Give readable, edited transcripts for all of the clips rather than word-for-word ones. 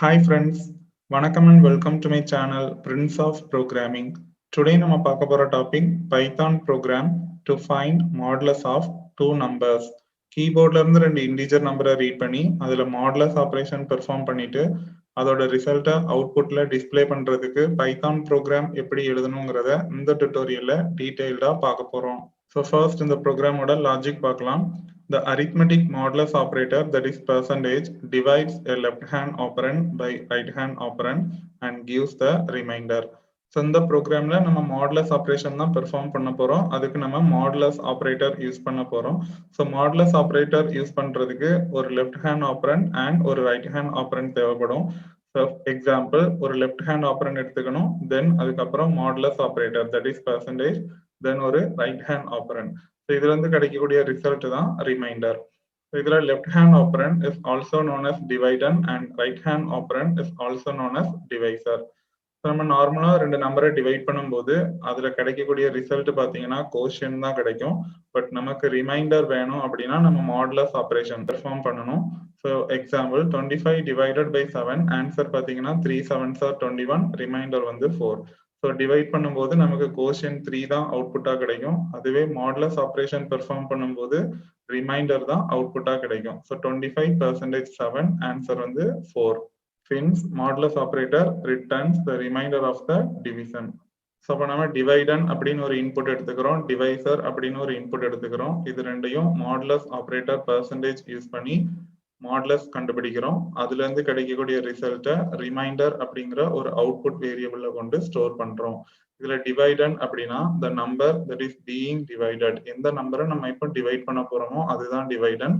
Hi friends, வணக்கம் and welcome to my channel Prince of Programming. Today நம்ம பார்க்க போற topic Python program to find modulus of two numbers. கீபோர்ட்ல இருந்து ரெண்டு integer நம்பரை ரீட் பண்ணி அதுல மாடுலஸ் ஆபரேஷன் பெர்ஃபார்ம் பண்ணிட்டு அதோட ரிசல்ட்டை அவுட்புட்ல டிஸ்பிளே பண்றதுக்கு பைத்தான் ப்ரோக்ராம் எப்படி எழுதணுங்கிறத இந்த டுட்டோரியல்ல டீடைல்டா பார்க்க போறோம். ஸோ ஃபர்ஸ்ட் இந்த ப்ரோக்ராமோட லாஜிக் பார்க்கலாம். The arithmetic modulus operator, that is percentage, divides a left-hand operand by right-hand operand and gives the remainder. So இந்த ப்ரோக்ராம்ல நம்ம மாடுலஸ் ஆப்ரேஷன் தான் பெர்ஃபார்ம் பண்ண போறோம். அதுக்கு நம்ம மாடுலஸ் ஆப்ரேட்டர் யூஸ் பண்ண போறோம். ஸோ மாடுலஸ் ஆப்ரேட்டர் யூஸ் பண்றதுக்கு ஒரு லெஃப்ட் ஹேண்ட் ஆப்ரண்ட் அண்ட் ஒரு ரைட் ஹேண்ட் ஆப்ரண்ட் தேவைப்படும். ஸோ எக்ஸாம்பிள், ஒரு லெஃப்ட் ஹேண்ட் ஆப்ரண்ட் எடுத்துக்கணும், தென் அதுக்கப்புறம் modulus operator, that is percentage, then ஒரு ரைட் ஹேண்ட் ஆப்ரண்ட். ஸோ இதுல இருந்து கிடைக்கக்கூடிய ரிசல்ட் தான் ரிமைண்டர். இதுல left hand operand is also known as dividend and right hand operand is also known as divisor. நம்ம நார்மலா ரெண்டு நம்பரை டிவைட் பண்ணும்போது அதுல கிடைக்கக்கூடிய ரிசல்ட் பாத்தீங்கன்னா கோஷன் தான் கிடைக்கும். பட் நமக்கு ரிமைண்டர் வேணும் அப்படின்னா நம்ம மாடுலஸ் ஆப்ரேஷன் பெர்ஃபார்ம் பண்ணணும். So example 25 divided by 7, answer பாத்தீங்கன்னா 3 7s are 21, ரிமைண்டர் வந்து 4. ஸோ டிவைட் பண்ணும்போது நமக்கு கோஷன் 3 தான் அவுட்புட்டா கிடைக்கும். அதுவே மாடுலஸ் ஆப்ரேஷன் பெர்ஃபார்ம் பண்ணும்போது ரிமைண்டர் தான் அவுட்புட்டா கிடைக்கும். ஸோ 25% 7, ஆன்சர் வந்து 4. Since modulus operator returns the remainder of the division. So அப்போ நம்ம டிவைடன் அப்படின்னு ஒரு இன்புட் எடுத்துக்கிறோம், டிவைசர் அப்படின்னு ஒரு இன்புட் எடுத்துக்கிறோம். இது ரெண்டையும் மாடுலஸ் ஆப்ரேட்டர் பெர்சன்டேஜ் யூஸ் பண்ணி மாடுலஸ் கண்டுபிடிக்கிறோம். அதுல இருந்து கிடைக்கக்கூடிய ரிசல்ட்டை ரிமைண்டர் அப்படிங்கிற ஒரு அவுட்புட் வேரியபிள்ல கொண்டு ஸ்டோர் பண்றோம். இதுல டிவைடன் அப்படின்னா the number that is being divided, எந்த நம்பரை நம்ம இப்போ டிவைட் பண்ண போறோமோ அதுதான் டிவைடன்.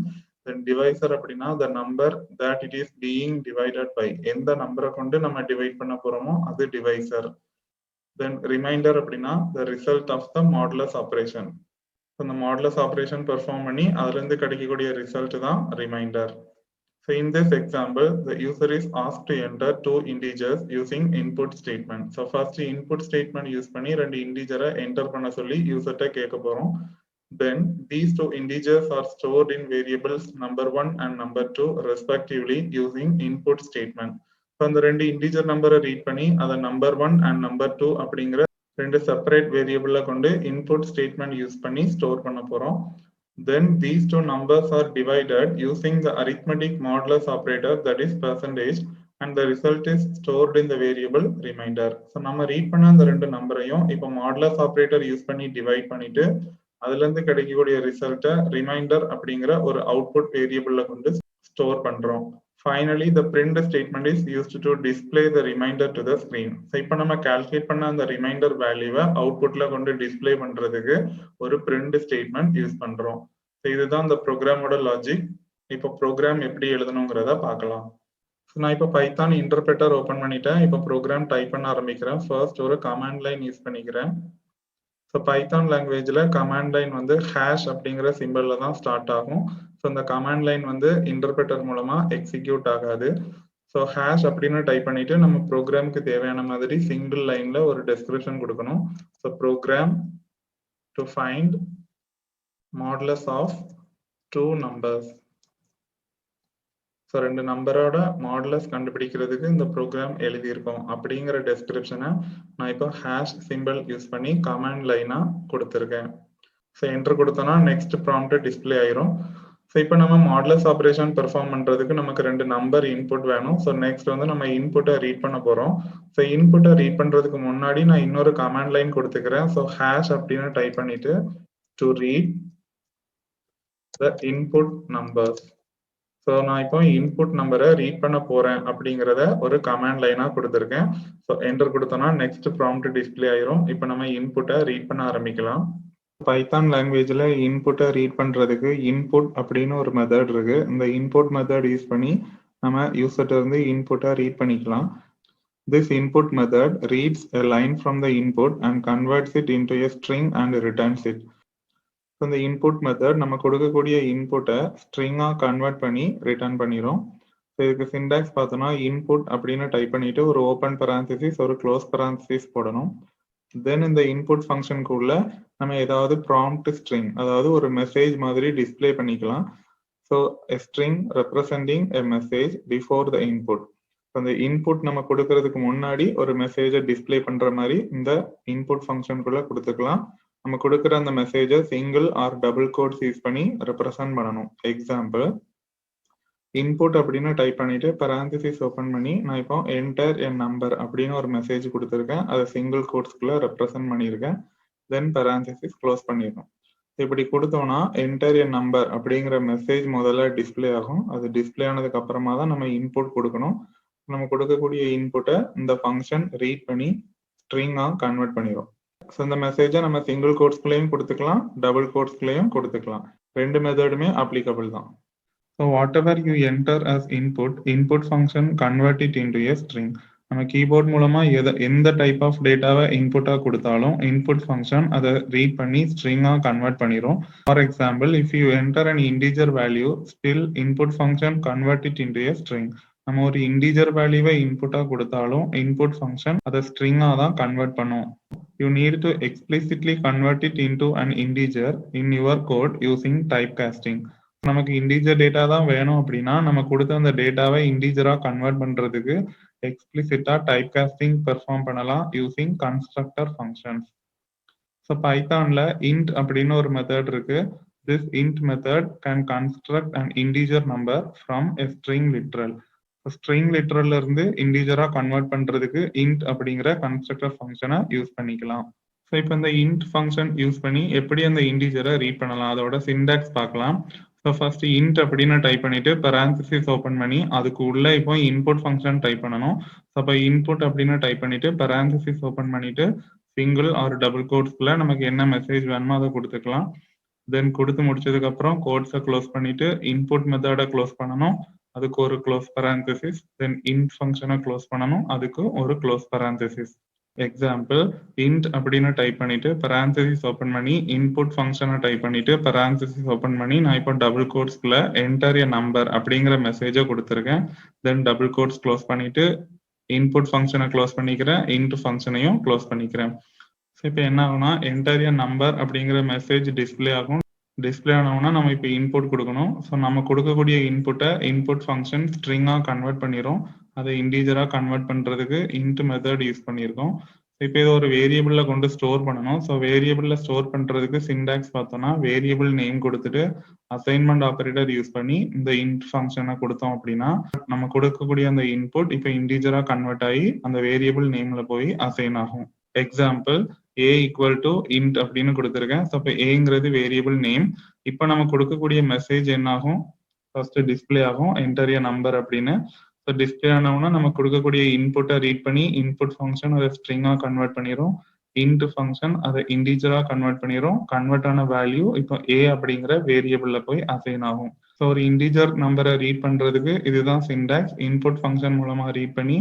Then divisor அப்படின்னா the number that it is being divided by, எந்த நம்பரை கொண்டு நம்ம டிவைட் பண்ண போறோமோ அது டிவைசர். Then remainder அப்படின்னா the result of the modulus operation. இந்த மாடுலஸ் ஆப்ரேஷன் பெர்ஃபார்ம் பண்ணி அதுல இருந்து கிடைக்கக்கூடிய ரிசல்ட் தான் reminder. So in this example, the user is asked to enter two integers using input statement. So first input statement use பண்ணி ரெண்டு இன்டிஜரை enter பண்ண சொல்லி யூசர்ட்ட கேட்க போறோம். Then these two integers are stored in variables number 1 and number 2 respectively using input statement. So அந்த ரெண்டு integer நம்பரை read பண்ணி அதை நம்பர் 1 and number 2 அப்படிங்கிற ரெண்டு செப்பரேட் வேரியபிள்ல கொண்டு இன்புட் ஸ்டேட்மெண்ட் யூஸ் பண்ணி ஸ்டோர் பண்ண போறோம். Then these two numbers are divided using the arithmetic modulus operator, that is percentage, and the result is stored in the variable remainder. So நம்ம read பண்ண அந்த ரெண்டு நம்பரையும் இப்போ மாடுலஸ் ஆப்ரேட்டர் யூஸ் பண்ணி டிவைட் பண்ணிட்டு அதுல இருந்து கிடைக்கக்கூடிய ரிசல்ட்டை ரிமைண்டர் அப்படிங்கிற ஒரு அவுட்புட் வேரியபிள்ல கொண்டு ஸ்டோர் பண்றோம். Finally, the print statement is used to display the remainder to the screen. So இப்போ நம்ம கால்குலேட் பண்ண அந்த ரிமைண்டர் வேல்யூவை அவுட்புட்ல கொண்டு டிஸ்பிளே பண்றதுக்கு ஒரு பிரிண்ட் ஸ்டேட்மெண்ட் யூஸ் பண்றோம். ஸோ இதுதான் இந்த ப்ரோக்ராமோட லாஜிக். இப்போ ப்ரோக்ராம் எப்படி எழுதணுங்கிறத பார்க்கலாம். நான் இப்போ பைத்தான் இன்டர்பிரட்டர் ஓப்பன் பண்ணிட்டேன். இப்போ ப்ரோக்ராம் டைப் பண்ண ஆரம்பிக்கிறேன். ஃபர்ஸ்ட் ஒரு கமாண்ட் லைன் யூஸ் பண்ணிக்கிறேன். ஸோ பைத்தான் லாங்குவேஜ்ல கமாண்ட் லைன் வந்து ஹேஷ் அப்படிங்கிற சிம்பிள்ல தான் ஸ்டார்ட் ஆகும். ஸோ இந்த கமாண்ட் லைன் வந்து இன்டர்பிரட்டர் மூலமா எக்ஸிக்யூட் ஆகாது. ஸோ ஹேஷ் அப்படின்னு டைப் பண்ணிட்டு நம்ம ப்ரோக்ராமுக்கு தேவையான மாதிரி சிங்கிள் லைன்ல ஒரு டெஸ்கிரிப்ஷன் கொடுக்கணும். So program to find modulus of two numbers. So ரெண்டு நம்பரோட மாடுலஸ் கண்டுபிடிக்கிறதுக்கு இந்த ப்ரோக்ராம் எழுதியிருக்கோம் அப்படிங்கிற டெஸ்கிரிப்ஷனை நான் இப்போ ஹேஷ் சிம்பிள் யூஸ் பண்ணி கமாண்ட் லைனா கொடுத்துருக்கேன். ஸோ என்டர் கொடுத்தோம்னா நெக்ஸ்ட் ப்ராம்ப்ட் டிஸ்பிளே ஆயிரும். ஸோ இப்போ நம்ம மாடுலஸ் ஆப்ரேஷன் பெர்ஃபார்ம் பண்றதுக்கு நமக்கு ரெண்டு நம்பர் இன்புட் வேணும். ஸோ நெக்ஸ்ட் வந்து நம்ம இன்புட்டை ரீட் பண்ண போறோம். ஸோ இன்புட்டை ரீட் பண்றதுக்கு முன்னாடி நான் இன்னொரு கமாண்ட் லைன் கொடுத்துக்கிறேன். ஸோ ஹேஷ் அப்படின்னு டைப் பண்ணிட்டு to read the input numbers. So நான் இப்போ இன்புட் நம்பரை ரீட் பண்ண போறேன் அப்படிங்கிறத ஒரு கமாண்ட் லைனா கொடுத்துருக்கேன். ஸோ என்டர் கொடுத்தோம்னா நெக்ஸ்ட் ப்ராம்ப்ட் டிஸ்பிளே ஆயிரும். இப்போ நம்ம இன்புட்டை ரீட் பண்ண ஆரம்பிக்கலாம். பைத்தான் லாங்குவேஜ்ல இன்புட்டை ரீட் பண்றதுக்கு இன்புட் அப்படின்னு ஒரு மெத்தட் இருக்கு. இந்த இன்புட் மெத்தட் யூஸ் பண்ணி நம்ம யூசர்ட்ட இருந்து இன்புட்டை ரீட் பண்ணிக்கலாம். This input method reads a line from the input and converts it into a string and returns it. இந்த இன்புட் மெத்தட் நம்ம கொடுக்கக்கூடிய இன்புட்டை ஸ்ட்ரிங்கா கன்வெர்ட் பண்ணி ரிட்டர்ன் பண்ணிடும். இதுக்கு சின்டாக்ஸ் பார்த்தோம்னா இன்புட் அப்படின்னு டைப் பண்ணிட்டு ஒரு ஓப்பன் பரான்சிஸ் ஒரு க்ளோஸ் பரான்சிஸ் போடணும். தென் இந்த இன்புட் ஃபங்க்ஷனுக்குள்ள நம்ம ஏதாவது ப்ராம்ப்ட் ஸ்ட்ரிங், அதாவது ஒரு மெசேஜ் மாதிரி டிஸ்பிளே பண்ணிக்கலாம். So a string representing a message before the input. அந்த இன்புட் நம்ம கொடுக்கறதுக்கு முன்னாடி ஒரு மெசேஜை டிஸ்ப்ளே பண்ற மாதிரி இந்த இன்புட் ஃபங்க்ஷனுக்குள்ள கொடுத்துக்கலாம். நம்ம கொடுக்குற அந்த மெசேஜை single or double quotes use பண்ணி ரெப்ரசன்ட் பண்ணணும். எக்ஸாம்பிள், இன்புட் அப்படின்னு டைப் பண்ணிட்டு parenthesis ஓபன் பண்ணி நான் இப்போ என்டர் என் நம்பர் அப்படின்னு ஒரு மெசேஜ் கொடுத்துருக்கேன். அதை சிங்கிள் கோட்ஸ்குள்ள ரெப்ரசன்ட் பண்ணியிருக்கேன். தென் parenthesis க்ளோஸ் பண்ணிடணும். இப்படி கொடுத்தோம்னா என்டர் என் நம்பர் அப்படிங்கிற மெசேஜ் முதல்ல டிஸ்பிளே ஆகும். அது டிஸ்பிளே ஆனதுக்கு அப்புறமா தான் நம்ம இன்புட் கொடுக்கணும். நம்ம கொடுக்கக்கூடிய இன்புட்டை இந்த ஃபங்க்ஷன் ரீட் பண்ணி ஸ்ட்ரிங்கா கன்வெர்ட் பண்ணிடும். ஸோ இந்த மெசேஜை நம்ம சிங்கிள் கோட்ஸ்குள்ளேயும் கொடுத்துக்கலாம், டபுள் கோட்ஸ்குள்ளேயும் கொடுத்துக்கலாம். ரெண்டு மெத்தடுமே அப்ளிகபிள் தான். So whatever you enter as input function convert it into a string. நம்ம கீபோர்ட் மூலமா எந்த டைப் ஆஃப் டேட்டாவை இன்புட்டா கொடுத்தாலும் இன்புட் ஃபங்க்ஷன் அதை ரீட் பண்ணி ஸ்ட்ரிங்கா கன்வெர்ட் பண்ணிரும். For example, if you enter an integer value, still input function convert it into a string. நம்ம ஒரு இன்டிஜர் வேல்யூவை இன்புட்டா கொடுத்தாலும் இன்புட் ஃபங்க்ஷன் அதை ஸ்ட்ரிங்கா தான் கன்வெர்ட் பண்ணும். You need to explicitly convert it into an integer in your code using typecasting. நமக்கு integer data தான் வேணும் அப்படின்னா நம்ம கொடுத்த அந்த டேட்டாவை இன்டிஜரா கன்வெர்ட் பண்றதுக்கு எக்ஸ்பிளிசிட்டா டைப் காஸ்டிங் பெர்ஃபார்ம் பண்ணலாம் யூசிங் கன்ஸ்ட்ரக்டர் ஃபங்க்ஷன்ஸ். ஸோ பைத்தான்ல int அப்படின்னு ஒரு மெத்தட் இருக்கு. This int method can construct an integer number from a string literal. String லிட்ரல்ல இருந்து இன்டிஜரா கன்வெர்ட் பண்றதுக்கு int அப்படிங்கிற கன்ஸ்ட்ரக்டர் ஃபங்க்ஷனை யூஸ் பண்ணிக்கலாம். ஸோ இப்போ இந்த int ஃபங்க்ஷன் யூஸ் பண்ணி எப்படி அந்த இன்டிஜரை ரீட் பண்ணலாம் அதோட சின்டாக்ஸ் பார்க்கலாம். ஸோ ஃபர்ஸ்ட் int அப்படின்னு டைப் பண்ணிட்டு parenthesis ஓப்பன் பண்ணி அதுக்கு உள்ள இப்போ இன்புட் ஃபங்க்ஷன் டைப் பண்ணணும். ஸோ அப்போ இன்புட் அப்படின்னு டைப் பண்ணிட்டு parenthesis ஓப்பன் பண்ணிட்டு சிங்கிள் ஆர் டபுள் கோட்ஸ்குள்ள நமக்கு என்ன மெசேஜ் வேணுமோ அதை கொடுத்துக்கலாம். தென் கொடுத்து முடிச்சதுக்கு அப்புறம் கோட்ஸை க்ளோஸ் பண்ணிட்டு இன்புட் மெத்தடை க்ளோஸ் பண்ணணும், அதுக்கு ஒரு க்ளோஸ் parenthesis. தென் int ஃபங்க்ஷனை க்ளோஸ் பண்ணணும், அதுக்கு ஒரு க்ளோஸ் parenthesis. எக்ஸாம்பிள், int அப்படின்னு டைப் பண்ணிட்டு parenthesis ஓப்பன் பண்ணி இன்புட் ஃபங்க்ஷனை டைப் பண்ணிட்டு parenthesis ஓப்பன் பண்ணி நான் இப்போ டபுள் கோட்ஸ்குள்ள என்டர் எ நம்பர் அப்படிங்கிற மெசேஜை கொடுத்துருக்கேன். தென் டபுள் கோட்ஸ் க்ளோஸ் பண்ணிட்டு இன்புட் ஃபங்க்ஷனை க்ளோஸ் பண்ணிக்கிறேன், int ஃபங்க்ஷனையும் க்ளோஸ் பண்ணிக்கிறேன். ஸோ இப்போ என்ன ஆகும்னா என்டர் எ நம்பர் அப்படிங்கிற மெசேஜ் டிஸ்பிளே ஆகும். டிஸ்பிளே ஆனோம்னா நம்ம இப்போ இன்புட் கொடுக்கணும். ஸோ நம்ம கொடுக்கக்கூடிய இன்புட்டை இன்புட் ஃபங்க்ஷன் ஸ்ட்ரிங்கா கன்வெர்ட் பண்ணிடும். அதை இன்டிஜரா கன்வெர்ட் பண்றதுக்கு int மெத்தட் யூஸ் பண்ணியிருக்கோம். இப்போ இதை ஒரு வேரியபிள்ல கொண்டு ஸ்டோர் பண்ணணும். ஸோ வேரியபிள்ல ஸ்டோர் பண்றதுக்கு சின்டாக்ஸ் பார்த்தோம்னா வேரியபிள் நேம் கொடுத்துட்டு அசைன்மெண்ட் ஆபரேட்டர் யூஸ் பண்ணி இந்த int ஃபங்க்ஷனை கொடுத்தோம் அப்படின்னா நம்ம கொடுக்கக்கூடிய அந்த இன்புட் இப்போ இன்டிஜரா கன்வெர்ட் ஆகி அந்த வேரியபிள் நேம்ல போய் அசைன் ஆகும். Example, a equal to int அப்படின்னு கொடுத்துருக்கேன். ஸோ இப்போ ஏங்கிறது வேரியபிள் நேம். இப்போ நம்ம கொடுக்கக்கூடிய மெசேஜ் என்ன ஆகும், ஃபர்ஸ்ட் டிஸ்பிளே ஆகும் என்டர் எ நம்பர் அப்படின்னு. ஸோ டிஸ்பிளே ஆனோம்னா நம்ம கொடுக்கக்கூடிய இன்புட்டை ரீட் பண்ணி இன்புட் ஃபங்க்ஷன் அதை ஸ்ட்ரிங்கா கன்வெர்ட் பண்ணிடும். int ஃபங்க்ஷன் அதை இன்டிஜரா கன்வெர்ட் பண்ணிடும். கன்வெர்ட் ஆன வேல்யூ இப்போ a அப்படிங்கிற வேரியபிள்ல போய் அசைன் ஆகும். ஸோ ஒரு இன்டிஜர் நம்பரை ரீட் பண்றதுக்கு இதுதான் சின்டாக்ஸ். இன்புட் ஃபங்க்ஷன் மூலமா ரீட் பண்ணி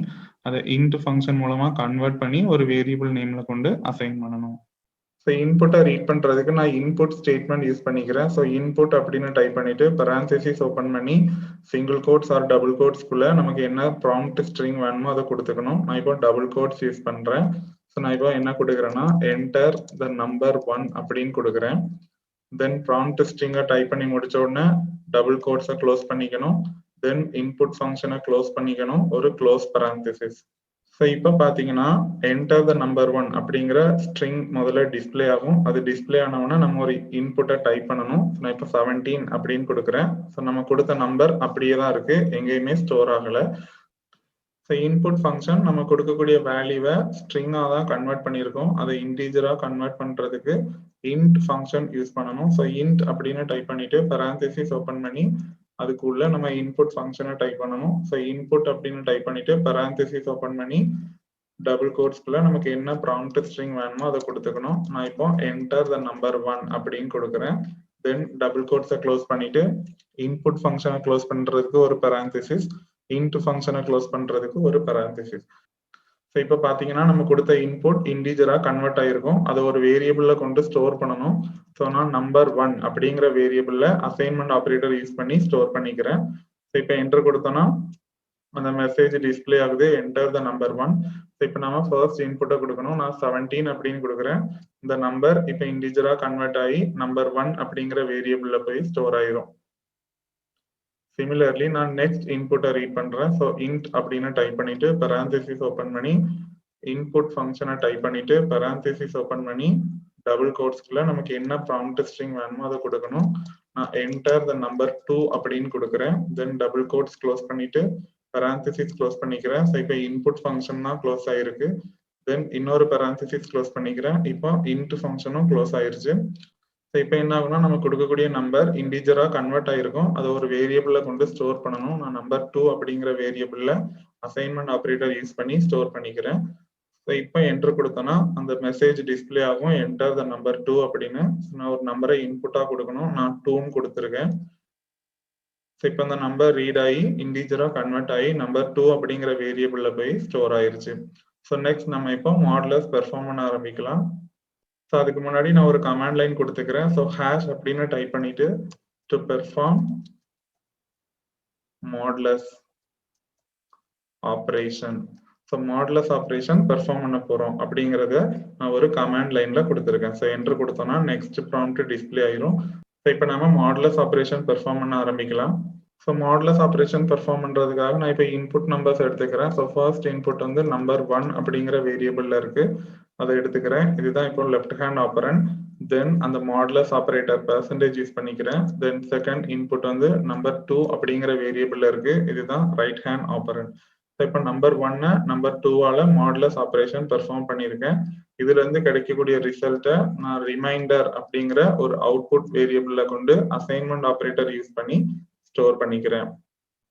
அதை int ஃபங்க்ஷன் மூலமா கன்வெர்ட் பண்ணி ஒரு வேரியபிள் நேம்ல கொண்டு அசைன் பண்ணணும். ஸோ இன்புட்டை ரீட் பண்றதுக்கு நான் இன்புட் ஸ்டேட்மெண்ட் யூஸ் பண்ணிக்கிறேன். ஸோ இன்புட் அப்படின்னு டைப் பண்ணிட்டு parenthesis ஓப்பன் பண்ணி சிங்கிள் கோட்ஸ் ஆர் டபுள் கோட்ஸ்குள்ள நமக்கு என்ன ப்ராம்ப்ட் ஸ்ட்ரிங் வேணுமோ அதை கொடுத்துக்கணும். நான் இப்போ டபுள் கோட்ஸ் யூஸ் பண்றேன். ஸோ நான் இப்போ என்ன கொடுக்குறேன்னா என்டர் த நம்பர் 1 அப்படின்னு கொடுக்குறேன். தென் ப்ராம்ப்ட் ஸ்ட்ரிங்கை டைப் பண்ணி முடிச்ச உடனே டபுள் கோட்ஸை க்ளோஸ் பண்ணிக்கணும். தென் இன்புட் ஃபங்க்ஷனை க்ளோஸ் பண்ணிக்கணும், ஒரு க்ளோஸ் parenthesis. ஸோ இப்போ பார்த்தீங்கன்னா என்டர் த நம்பர் 1 அப்படிங்கிற ஸ்ட்ரிங் முதல்ல டிஸ்பிளே ஆகும். அது டிஸ்பிளே ஆனவுடனே நம்ம ஒரு இன்புட்டை டைப் பண்ணணும். நான் இப்போ 17 அப்படின்னு கொடுக்குறேன். ஸோ நம்ம கொடுத்த நம்பர் அப்படியே தான் இருக்கு, எங்கேயுமே ஸ்டோர் ஆகலை. ஸோ இன்புட் ஃபங்க்ஷன் நம்ம கொடுக்கக்கூடிய வேல்யூவை ஸ்ட்ரிங்காக தான் கன்வெர்ட் பண்ணியிருக்கோம். அதை இன்டீஜராக கன்வெர்ட் பண்ணுறதுக்கு int ஃபங்க்ஷன் யூஸ் பண்ணணும். ஸோ int அப்படின்னு டைப் பண்ணிட்டு parenthesis ஓப்பன் பண்ணி அதுக்குள்ள நம்ம இன்புட் ஃபங்க்ஷனை டைப் பண்ணணும். ஸோ இன்புட் அப்படின்னு டைப் பண்ணிட்டு parenthesis ஓப்பன் பண்ணி டபுள் கோட்ஸ்குள்ள நமக்கு என்ன ப்ராம்ப்ட் ஸ்ட்ரிங் வேணுமோ அதை கொடுத்துக்கணும். நான் இப்போ என்டர் த நம்பர் 1 அப்படின்னு கொடுக்குறேன். தென் டபுள் கோட்ஸை க்ளோஸ் பண்ணிட்டு இன்புட் ஃபங்க்ஷனை க்ளோஸ் பண்றதுக்கு ஒரு parenthesis, int ஃபங்க்ஷனை க்ளோஸ் பண்றதுக்கு ஒரு parenthesis. ஸோ இப்போ பார்த்தீங்கன்னா நம்ம கொடுத்த இன்புட் இன்டிஜரா கன்வெர்ட் ஆயிருக்கும். அதை ஒரு வேரியபிள்ல கொண்டு ஸ்டோர் பண்ணணும். ஸோ நான் நம்பர் 1 அப்படிங்கிற வேரியபிள்ல அசைன்மெண்ட் ஆபரேட்டர் யூஸ் பண்ணி ஸ்டோர் பண்ணிக்கிறேன். ஸோ இப்போ என்டர் கொடுத்தோம்னா அந்த மெசேஜ் டிஸ்பிளே ஆகுது, என்டர் த நம்பர் 1. ஸோ இப்போ நம்ம ஃபர்ஸ்ட் இன்புட்டை கொடுக்கணும். நான் 17 அப்படின்னு கொடுக்குறேன். இந்த நம்பர் இப்போ இன்டிஜரா கன்வெர்ட் ஆகி நம்பர் 1 அப்படிங்கிற வேரியபிள்ல போய் ஸ்டோர் ஆயிரும். சிமிலர்லி நான் நெக்ஸ்ட் இன்புட்டை ரீட் பண்றேன். ஸோ இன்ட் அப்படின்னு டைப் பண்ணிட்டு parenthesis ஓப்பன் பண்ணி இன்புட் ஃபங்க்ஷனை டைப் பண்ணிட்டு parenthesis ஓப்பன் பண்ணி டபுள் கோட்ஸ்க்குள்ள நமக்கு என்ன ப்ராம்ப்ட் ஸ்ட்ரிங் வேணுமோ அதை கொடுக்கணும். நான் என்டர் த நம்பர் 2 அப்படின்னு கொடுக்குறேன். தென் டபுள் கோட்ஸ் க்ளோஸ் பண்ணிட்டு parenthesis க்ளோஸ் பண்ணிக்கிறேன். ஸோ இப்போ இன்புட் ஃபங்க்ஷன் தான் க்ளோஸ் ஆயிருக்கு. தென் இன்னொரு parenthesis க்ளோஸ் பண்ணிக்கிறேன். இப்போ இன்ட் ஃபங்க்ஷனும் க்ளோஸ் ஆயிருச்சு. ஸோ இப்போ என்ன ஆகும்னா நம்ம கொடுக்கக்கூடிய நம்பர் இன்டிஜரா கன்வெர்ட் ஆயிருக்கும். அதை ஒரு வேரியபிள்ல கொண்டு ஸ்டோர் பண்ணணும். நான் நம்பர் 2 அப்படிங்கிற வேரியபிள்ல அசைன்மெண்ட் ஆபரேட்டர் யூஸ் பண்ணி ஸ்டோர் பண்ணிக்கிறேன். ஸோ இப்போ என்டர் கொடுத்தோன்னா அந்த மெசேஜ் டிஸ்பிளே ஆகும் என்டர் த நம்பர் 2 அப்படின்னு. நான் ஒரு நம்பரை இன்புட்டா கொடுக்கணும். நான் 2ன்னு கொடுத்துருக்கேன். ஸோ இப்போ அந்த நம்பர் ரீட் ஆகி இன்டிஜரா கன்வெர்ட் ஆகி நம்பர் 2 அப்படிங்கிற வேரியபிள்ல போய் ஸ்டோர் ஆயிருச்சு. ஸோ நெக்ஸ்ட் நம்ம இப்போ மாடுலஸ் பெர்ஃபார்ம் பண்ண ஆரம்பிக்கலாம். ஸோ அதுக்கு முன்னாடி நான் ஒரு கமாண்ட் லைன் கொடுத்துக்கிறேன். ஸோ ஹேஷ் அப்படின்னு டைப் பண்ணிட்டு to perform modulus operation. So modulus operation perform பண்ண போறோம் அப்படிங்கிறத நான் ஒரு கமாண்ட் லைன்ல கொடுத்துருக்கேன். ஸோ என்டர் கொடுத்தோம்னா நெக்ஸ்ட் ப்ராம்ப்ட் டிஸ்பிளே ஆயிரும். ஸோ இப்போ நம்ம மாடுலஸ் ஆப்ரேஷன் பெர்ஃபார்ம் பண்ண ஆரம்பிக்கலாம். ஸோ மாடுலஸ் ஆப்ரேஷன் பெர்ஃபார்ம் பண்றதுக்காக நான் இப்போ இன்புட் நம்பர்ஸ் எடுத்துக்கிறேன். ஸோ ஃபர்ஸ்ட் இன்புட் வந்து நம்பர் 1 அப்படிங்கிற வேரியபிள்ல இருக்கு, அதை எடுத்துக்கிறேன். இதுதான் இப்போ லெஃப்ட் ஹேண்ட் ஆப்பரண்ட். தென் அந்த மாடுலஸ் ஆப்பரேட்டர் பெர்சன்டேஜ் யூஸ் பண்ணிக்கிறேன். தென் செகண்ட் இன்புட் வந்து நம்பர் 2 அப்படிங்கிற வேரியபிள்ல இருக்கு, இதுதான் ரைட் ஹேண்ட் ஆப்பரண்ட். ஸோ இப்போ நம்பர் 1 நம்பர் 2ஆல மாடுலஸ் ஆப்ரேஷன் பெர்ஃபார்ம் பண்ணியிருக்கேன். இதுல இருந்து கிடைக்கக்கூடிய ரிசல்ட்டை நான் ரிமைண்டர் அப்படிங்கிற ஒரு அவுட்புட் வேரியபிள்ல கொண்டு அசைன்மெண்ட் ஆப்பரேட்டர் யூஸ் பண்ணி ஸ்டோர் பண்ணிக்கிறேன்.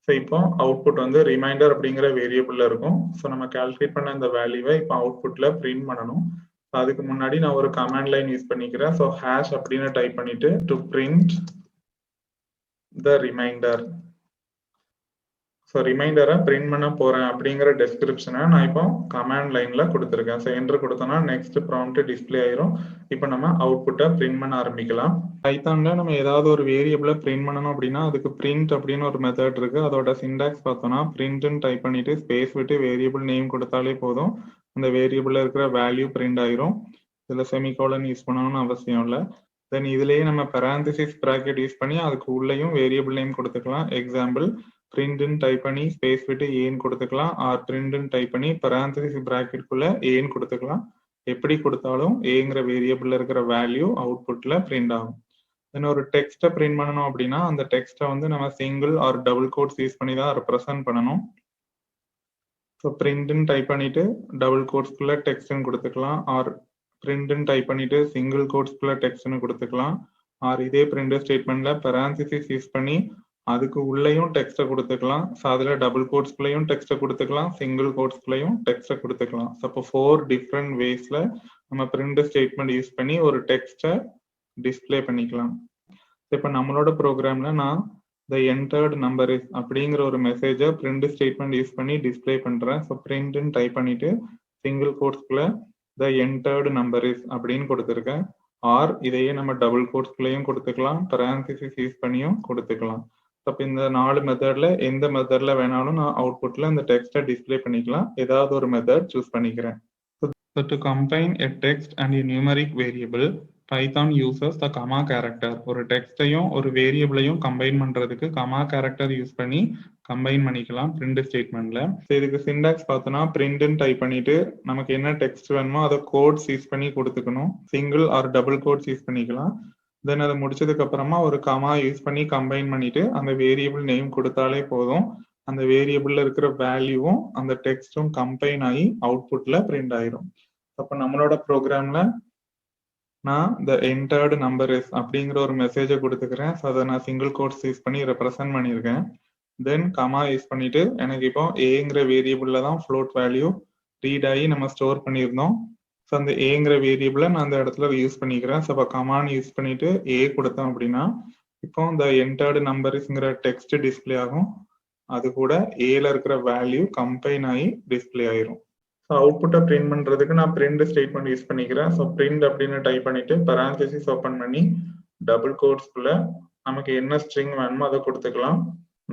ஸோ இப்போ அவுட்புட் வந்து ரிமைண்டர் அப்படிங்கிற வேரியபிள்ல இருக்கும். ஸோ நம்ம கால்குலேட் பண்ண இந்த வேல்யூவை இப்போ அவுட்புட்ல பிரிண்ட் பண்ணணும். அதுக்கு முன்னாடி நான் ஒரு கமாண்ட் லைன் யூஸ் பண்ணிக்கிறேன். ஸோ ஹேஷ் அப்படின்னு டைப் பண்ணிட்டு to print the remainder. So ரிமைண்டரை பிரிண்ட் பண்ண போறேன் அப்படிங்கிற டெஸ்கிரிப்ஷனை நான் இப்போ கமாண்ட் லைன்ல கொடுத்துருக்கேன். ஸோ என்டர் கொடுத்தோம்னா நெக்ஸ்ட் ப்ராம்ப்ட் டிஸ்பிளே ஆயிரும். இப்போ நம்ம அவுட்புட்டை பிரிண்ட் பண்ண ஆரம்பிக்கலாம். பைத்தான்ல நம்ம ஏதாவது ஒரு வேரியபிளை பிரிண்ட் பண்ணணும் அப்படின்னா அதுக்கு பிரிண்ட் அப்படின்னு ஒரு மெத்தட் இருக்கு. அதோட சிண்டாக்ஸ் பார்த்தோம்னா பிரிண்ட்னு டைப் பண்ணிட்டு ஸ்பேஸ் விட்டு வேரியபிள் நேம் கொடுத்தாலே போதும், அந்த வேரியபிள்ல இருக்கிற வேல்யூ பிரிண்ட் ஆயிரும். இதுல செமிகோலன் யூஸ் பண்ணணும்னு அவசியம் இல்லை. தென் இதுலயே நம்ம பெராந்திசிஸ் பிராக்கெட் யூஸ் பண்ணி அதுக்கு உள்ளேயும் வேரியபிள் நேம் கொடுத்துக்கலாம். எக்ஸாம்பிள் பிரிண்ட்னு டைப் பண்ணி ஸ்பேஸ் விட்டு ஏன்னு கொடுத்துக்கலாம், ஆர் பிரிண்ட்னு டைப் பண்ணி பெராந்திசிஸ் பிராக்கெட்குள்ள ஏன்னு கொடுத்துக்கலாம். எப்படி கொடுத்தாலும் ஏங்கிற வேரியபிள்ல இருக்கிற வேல்யூ அவுட்புட்ல பிரிண்ட் ஆகும். தென் ஒரு டெக்ஸ்ட்டை பிரிண்ட் பண்ணணும் அப்படின்னா அந்த டெக்ஸ்ட்டை வந்து நம்ம single or double quotes use பண்ணி தான் ரெப்ரசன்ட் பண்ணணும். ஸோ பிரிண்ட்னு டைப் பண்ணிட்டு டபுள் கோட்ஸ்குள்ள டெக்ஸ்ட்னு கொடுத்துக்கலாம், ஆர் பிரிண்ட்னு டைப் பண்ணிட்டு சிங்கிள் கோட்ஸ்குள்ள டெக்ஸ்ட்னு கொடுத்துக்கலாம், ஆர் இதே பிரிண்ட் ஸ்டேட்மெண்ட்ல பெராந்திசிஸ் யூஸ் பண்ணி அதுக்கு உள்ளேயும் டெக்ஸ்ட்டை கொடுத்துக்கலாம். ஸோ அதில் டபுள் கோட்ஸ்குள்ளேயும் டெக்ஸ்ட்டை கொடுத்துக்கலாம், சிங்கிள் கோட்ஸ்குள்ளேயும் டெக்ஸ்ட்டை கொடுத்துக்கலாம். ஸோ அப்போ 4 டிஃப்ரெண்ட் வேஸ்ல நம்ம பிரிண்ட் ஸ்டேட்மெண்ட் யூஸ் பண்ணி ஒரு டெக்ஸ்ட்டை டிஸ்பிளே பண்ணிக்கலாம். இப்போ நம்மளோட ப்ரோக்ராம்ல நான் த என்டர்ட் நம்பர் இஸ் அப்படிங்கிற ஒரு மெசேஜை பிரிண்ட் ஸ்டேட்மெண்ட் யூஸ் பண்ணி டிஸ்பிளே பண்றேன். ஸோ பிரிண்ட்னு டைப் பண்ணிட்டு சிங்கிள் கோட்ஸ்குள்ள த என்டர்ட் நம்பர் இஸ் அப்படின்னு கொடுத்துருக்கேன். ஆர் இதையே நம்ம டபுள் கோட்ஸ்குள்ளேயும் கொடுத்துக்கலாம், பெராந்திசிஸ் யூஸ் பண்ணியும் கொடுத்துக்கலாம். அப்போ இந்த 4 மெத்தட்ல எந்த மெத்தட்ல வேணாலும் நான் அவுட்புட்ல இந்த டெக்ஸ்ட்டை டிஸ்பிளே பண்ணிக்கலாம். ஏதாவது ஒரு மெத்தட் சூஸ் பண்ணிக்கிறேன். So to combine a text and a numeric variable, Python uses the comma character. ஒரு டெக்ஸ்டையும் ஒரு வேரியபிளையும் கம்பைன் பண்றதுக்கு கமா கேரக்டர் யூஸ் பண்ணி கம்பைன் பண்ணிக்கலாம் பிரிண்ட் ஸ்டேட்மெண்ட்ல. இதுக்கு சிண்டாக்ஸ் பார்த்தோம்னா பிரிண்ட்னு டைப் பண்ணிட்டு நமக்கு என்ன டெக்ஸ்ட் வேணுமோ அதை கோட்ஸ் யூஸ் பண்ணி கொடுத்துக்கணும். Single or double quotes use பண்ணிக்கலாம். தென் அதை முடிச்சதுக்கு அப்புறமா ஒரு கமா யூஸ் பண்ணி கம்பைன் பண்ணிட்டு அந்த வேரியபிள் நேம் கொடுத்தாலே போதும், அந்த வேரியபிள்ல இருக்கிற வேல்யூவும் அந்த டெக்ஸ்டும் கம்பைன் ஆகி அவுட்புட்ல பிரிண்ட் ஆயிரும். அப்போ நம்மளோட ப்ரோக்ராம்ல நான் த என்டர்டு நம்பர் இஸ் அப்படிங்கிற ஒரு மெசேஜை கொடுத்துக்கிறேன். ஸோ அதை நான் சிங்கிள் கோட்ஸ் யூஸ் பண்ணி ரெப்ரசன்ட் பண்ணியிருக்கேன். தென் கமா யூஸ் பண்ணிட்டு எனக்கு இப்போ ஏங்கிற வேரியபிள்ல தான் ஃப்ளோட் வேல்யூ ரீட் ஆகி நம்ம ஸ்டோர் பண்ணியிருந்தோம். ஸோ அந்த ஏங்கிற வேரியபிளை நான் அந்த இடத்துல யூஸ் பண்ணிக்கிறேன். ஸோ இப்போ கமான்னு யூஸ் பண்ணிட்டு ஏ கொடுத்தோம் அப்படின்னா இப்போ இந்த என்டர்டு நம்பர் இஸ்ங்கிற டெக்ஸ்ட் டிஸ்பிளே ஆகும். அது கூட ஏல இருக்கிற வேல்யூ கம்பைன் ஆகி டிஸ்பிளே ஆயிரும். ஸோ அவுட்புட்டை பிரிண்ட் பண்றதுக்கு நான் பிரிண்ட் ஸ்டேட்மெண்ட் யூஸ் பண்ணிக்கிறேன். ஸோ பிரிண்ட் அப்படின்னு டைப் பண்ணிட்டு பெராந்திசிஸ் ஓப்பன் பண்ணி டபுள் கோட்ஸ்குள்ள நமக்கு என்ன ஸ்ட்ரிங் வேணுமோ அதை கொடுத்துக்கலாம்.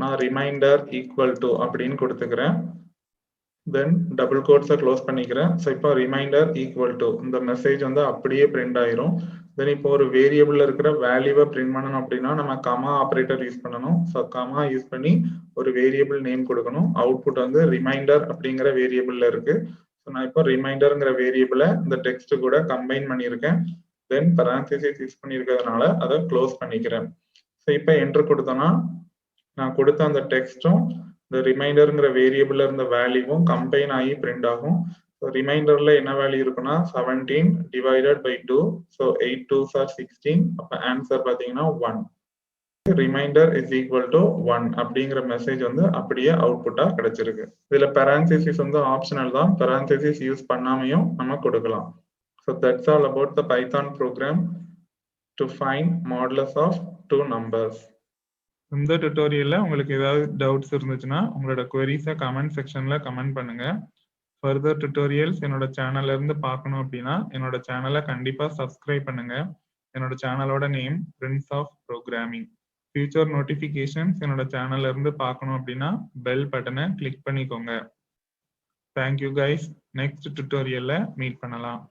நான் ரிமைண்டர் ஈக்குவல் டு அப்படின்னு கொடுத்துக்கிறேன். தென் டபுள் கோட்ஸை க்ளோஸ் பண்ணிக்கிறேன். ஸோ இப்போ ரிமைண்டர் ஈக்குவல் டு இந்த மெசேஜ் வந்து அப்படியே பிரிண்ட் ஆயிரும். தென் இப்போ ஒரு வேரியபிள்ல இருக்கிற வேல்யூவை பிரிண்ட் பண்ணணும் அப்படின்னா நம்ம கமா ஆப்ரேட்டர் யூஸ் பண்ணணும். ஸோ கமா யூஸ் பண்ணி ஒரு வேரியபிள் நேம் கொடுக்கணும். அவுட்புட் வந்து ரிமைண்டர் அப்படிங்கிற வேரியபிள்ல இருக்கு. ஸோ நான் இப்போ ரிமைண்டர்ங்கிற வேரியபிளை இந்த டெக்ஸ்ட் கூட கம்பைன் பண்ணியிருக்கேன். தென் பரான்தீசிஸ் யூஸ் பண்ணியிருக்கிறதுனால அதை க்ளோஸ் பண்ணிக்கிறேன். ஸோ இப்போ என்ட்ரு கொடுத்தோன்னா நான் கொடுத்த அந்த டெக்ஸ்டும் இந்த ரிமைண்டர்ங்கிற வேரியபிள்ல இருந்த வேல்யூவும் கம்பைன் ஆகி பிரிண்ட் ஆகும். ரிமைண்டர்ல என்ன வேல்யூ இருக்குன்னா 17 divided by 2. So 8 2s are 16. அப்போ ஆன்சர் பார்த்தீங்கன்னா 1. ரிமைண்டர் இஸ் ஈக்குவல் டு 1 அப்படிங்கிற மெசேஜ் வந்து அப்படியே அவுட்புட்டா கிடைச்சிருக்கு. இதுல பரான்தீசிஸ் வந்து ஆப்ஷனல் தான். பரான்தீசிஸ் யூஸ் பண்ணாமையும் நம்ம கொடுக்கலாம். So that's all about the python program to find modulus of two numbers. இந்த டுட்டோரியல்ல உங்களுக்கு ஏதாவது டவுட்ஸ் இருந்துச்சுன்னா உங்களோட குவரிஸை கமெண்ட் செக்ஷன்ல கமெண்ட் பண்ணுங்க. ஃபர்தர் டுட்டோரியல்ஸ் என்னோட சேனல்ல இருந்து பார்க்கணும் அப்படின்னா என்னோட சேனலை கண்டிப்பா சப்ஸ்கிரைப் பண்ணுங்க. என்னோட சேனலோட name prince of programming. Future notifications என்னோட சேனல்ல இருந்து பார்க்கணும் அப்படின்னா பெல் பட்டனை கிளிக் பண்ணிக்கோங்க. Thank you guys. நெக்ஸ்ட் டுட்டோரியல்ல மீட் பண்ணலாம்.